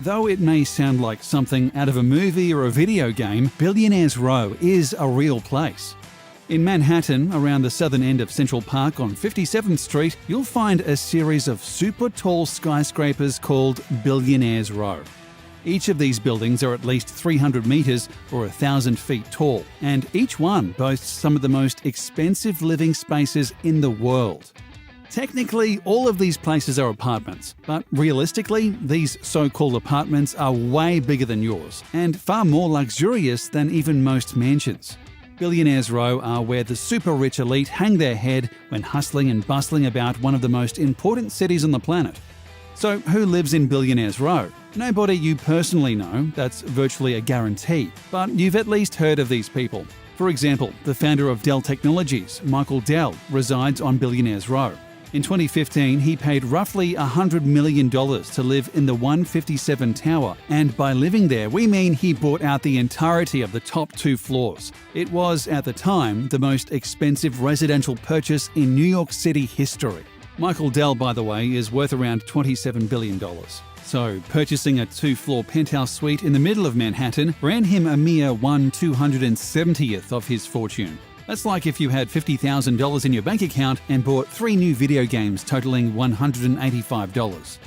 Though it may sound like something out of a movie or a video game, Billionaires' Row is a real place. In Manhattan, around the southern end of Central Park on 57th Street, you'll find a series of super tall skyscrapers called Billionaires' Row. Each of these buildings are at least 300 meters or 1,000 feet tall, and each one boasts some of the most expensive living spaces in the world. Technically, all of these places are apartments, but realistically, these so-called apartments are way bigger than yours and far more luxurious than even most mansions. Billionaires' Row are where the super rich elite hang their head when hustling and bustling about one of the most important cities on the planet. So, who lives in Billionaires' Row? Nobody you personally know, that's virtually a guarantee, but you've at least heard of these people. For example, the founder of Dell Technologies, Michael Dell, resides on Billionaires' Row. In 2015, he paid roughly $100 million to live in the 157 tower, and by living there, we mean he bought out the entirety of the top 2 floors. It was, at the time, the most expensive residential purchase in New York City history. Michael Dell, by the way, is worth around $27 billion. So, purchasing a 2-floor penthouse suite in the middle of Manhattan ran him a mere 1/270th of his fortune. That's like if you had $50,000 in your bank account and bought 3 new video games totaling $185.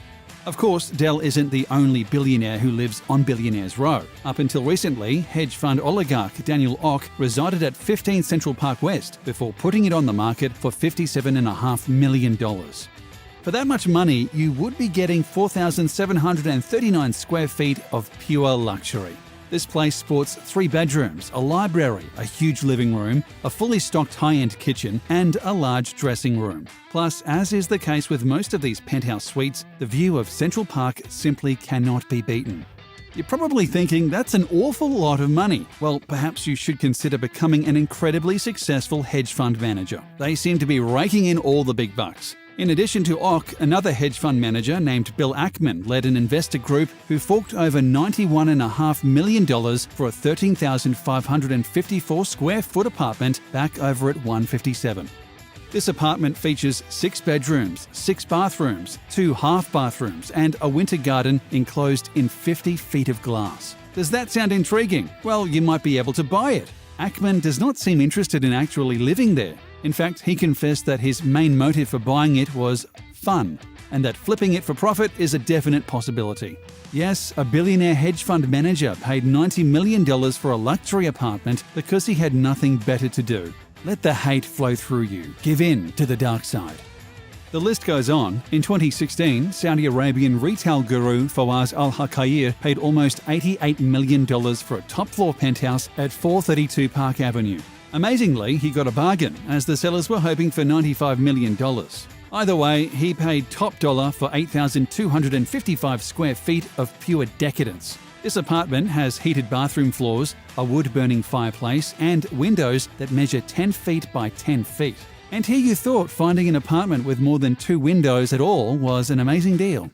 Of course, Dell isn't the only billionaire who lives on Billionaires' Row. Up until recently, hedge fund oligarch Daniel Ock resided at 15 Central Park West before putting it on the market for $57.5 million. For that much money, you would be getting 4,739 square feet of pure luxury. This place sports 3 bedrooms, a library, a huge living room, a fully stocked high-end kitchen, and a large dressing room. Plus, as is the case with most of these penthouse suites, the view of Central Park simply cannot be beaten. You're probably thinking that's an awful lot of money. Well, perhaps you should consider becoming an incredibly successful hedge fund manager. They seem to be raking in all the big bucks. In addition to Ock, another hedge fund manager named Bill Ackman led an investor group who forked over $91.5 million for a 13,554 square foot apartment back over at 157. This apartment features 6 bedrooms, 6 bathrooms, 2 half bathrooms, and a winter garden enclosed in 50 feet of glass. Does that sound intriguing? Well, you might be able to buy it. Ackman does not seem interested in actually living there. In fact, he confessed that his main motive for buying it was fun, and that flipping it for profit is a definite possibility. Yes, a billionaire hedge fund manager paid $90 million for a luxury apartment because he had nothing better to do. Let the hate flow through you. Give in to the dark side. The list goes on. In 2016, Saudi Arabian retail guru Fawaz Al-Hakair paid almost $88 million for a top-floor penthouse at 432 Park Avenue. Amazingly, he got a bargain, as the sellers were hoping for $95 million. Either way, he paid top dollar for 8,255 square feet of pure decadence. This apartment has heated bathroom floors, a wood-burning fireplace, and windows that measure 10 feet by 10 feet. And here you thought finding an apartment with more than 2 windows at all was an amazing deal.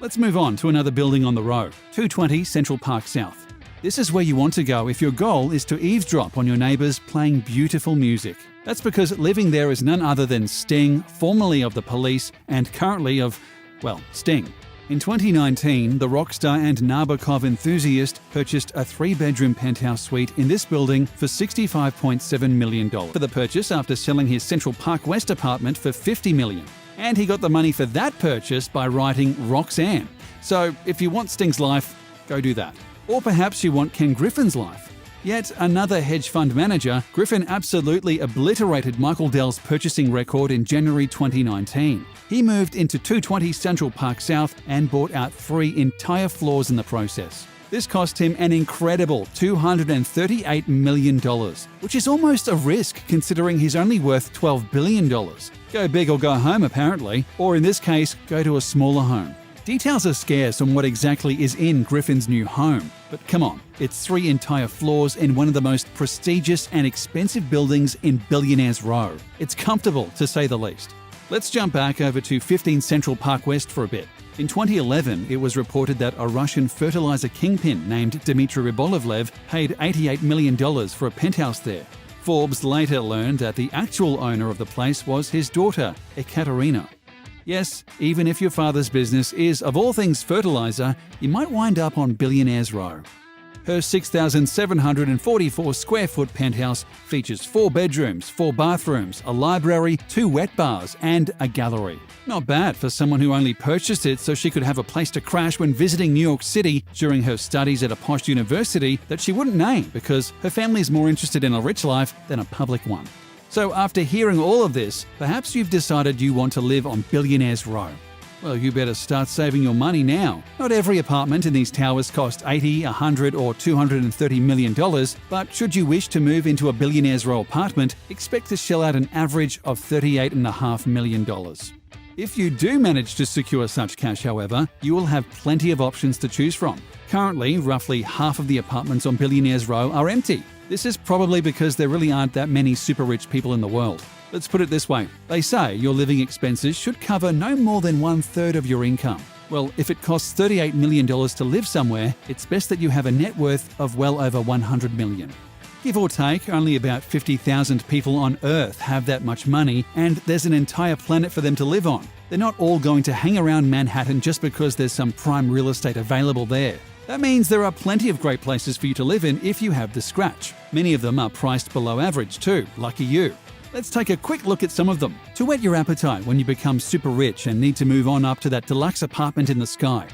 Let's move on to another building on the row, 220 Central Park South. This is where you want to go if your goal is to eavesdrop on your neighbours playing beautiful music. That's because living there is none other than Sting, formerly of the Police, and currently of, well, Sting. In 2019, the rock star and Nabokov enthusiast purchased a 3-bedroom penthouse suite in this building for $65.7 million for the purchase after selling his Central Park West apartment for $50 million. And he got the money for that purchase by writing Roxanne. So if you want Sting's life, go do that. Or perhaps you want Ken Griffin's life. Yet another hedge fund manager, Griffin absolutely obliterated Michael Dell's purchasing record in January 2019. He moved into 220 Central Park South and bought out 3 entire floors in the process. This cost him an incredible $238 million, which is almost a risk considering he's only worth $12 billion. Go big or go home, apparently, or in this case, go to a smaller home. Details are scarce on what exactly is in Griffin's new home, but come on, it's 3 entire floors in one of the most prestigious and expensive buildings in Billionaires' Row. It's comfortable, to say the least. Let's jump back over to 15 Central Park West for a bit. In 2011, it was reported that a Russian fertilizer kingpin named Dmitry Rybolovlev paid $88 million for a penthouse there. Forbes later learned that the actual owner of the place was his daughter, Ekaterina. Yes, even if your father's business is, of all things, fertilizer, you might wind up on Billionaires' Row. Her 6,744 square foot penthouse features 4 bedrooms, 4 bathrooms, a library, 2 wet bars, and a gallery. Not bad for someone who only purchased it so she could have a place to crash when visiting New York City during her studies at a posh university that she wouldn't name because her family is more interested in a rich life than a public one. So after hearing all of this, perhaps you've decided you want to live on Billionaires' Row. Well, you better start saving your money now. Not every apartment in these towers cost $80, $100 or $230 million, but should you wish to move into a Billionaires' Row apartment, expect to shell out an average of $38.5 million. If you do manage to secure such cash, however, you will have plenty of options to choose from. Currently, roughly half of the apartments on Billionaires' Row are empty. This is probably because there really aren't that many super rich people in the world. Let's put it this way. They say your living expenses should cover no more than 1/3 of your income. Well, if it costs $38 million to live somewhere, it's best that you have a net worth of well over $100 million. Give or take, only about 50,000 people on Earth have that much money, and there's an entire planet for them to live on. They're not all going to hang around Manhattan just because there's some prime real estate available there. That means there are plenty of great places for you to live in if you have the scratch. Many of them are priced below average too, lucky you. Let's take a quick look at some of them to whet your appetite when you become super rich and need to move on up to that deluxe apartment in the sky.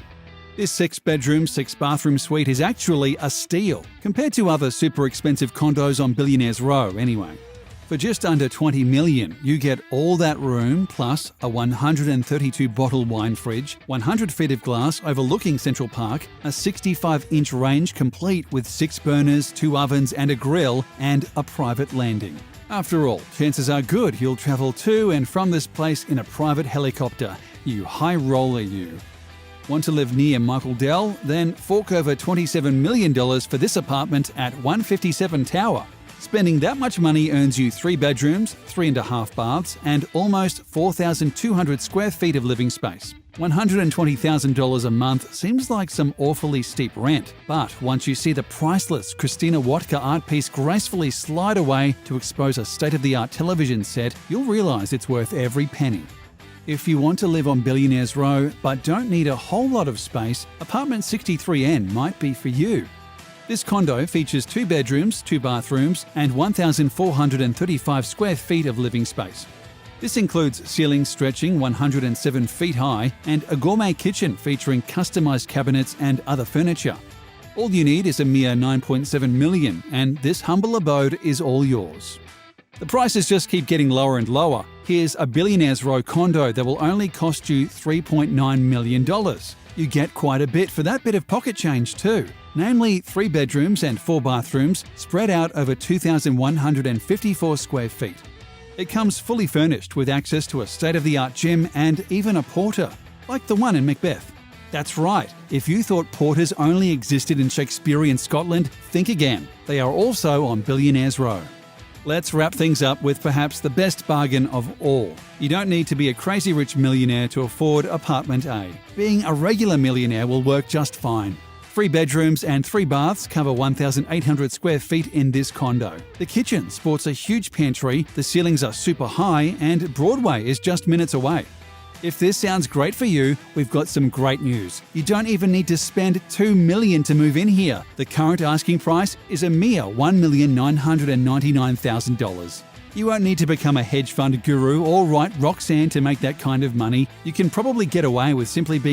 This 6-bedroom, 6-bathroom suite is actually a steal, compared to other super expensive condos on Billionaires' Row anyway. For just under $20 million, you get all that room plus a 132-bottle wine fridge, 100 feet of glass overlooking Central Park, a 65-inch range complete with 6 burners, 2 ovens and a grill, and a private landing. After all, chances are good you'll travel to and from this place in a private helicopter. You high roller, you. Want to live near Michael Dell? Then fork over $27 million for this apartment at 157 Tower. Spending that much money earns you 3 bedrooms, 3.5 baths, and almost 4,200 square feet of living space. $120,000 a month seems like some awfully steep rent, but once you see the priceless Christina Watka art piece gracefully slide away to expose a state-of-the-art television set, you'll realize it's worth every penny. If you want to live on Billionaires' Row but don't need a whole lot of space, apartment 63N might be for you. This condo features 2 bedrooms, 2 bathrooms, and 1,435 square feet of living space. This includes ceilings stretching 107 feet high and a gourmet kitchen featuring customized cabinets and other furniture. All you need is a mere $9.7 million, and this humble abode is all yours. The prices just keep getting lower and lower. Here's a Billionaires' Row condo that will only cost you $3.9 million. You get quite a bit for that bit of pocket change too. Namely 3 bedrooms and 4 bathrooms spread out over 2,154 square feet. It comes fully furnished with access to a state-of-the-art gym and even a porter, like the one in Macbeth. That's right, if you thought porters only existed in Shakespearean Scotland, think again. They are also on Billionaires' Row. Let's wrap things up with perhaps the best bargain of all. You don't need to be a crazy rich millionaire to afford apartment A. Being a regular millionaire will work just fine. 3 bedrooms and 3 baths cover 1,800 square feet in this condo. The kitchen sports a huge pantry, the ceilings are super high, and Broadway is just minutes away. If this sounds great for you, we've got some great news. You don't even need to spend $2 million to move in here. The current asking price is a mere $1,999,000. You won't need to become a hedge fund guru or write Roxanne to make that kind of money. You can probably get away with simply being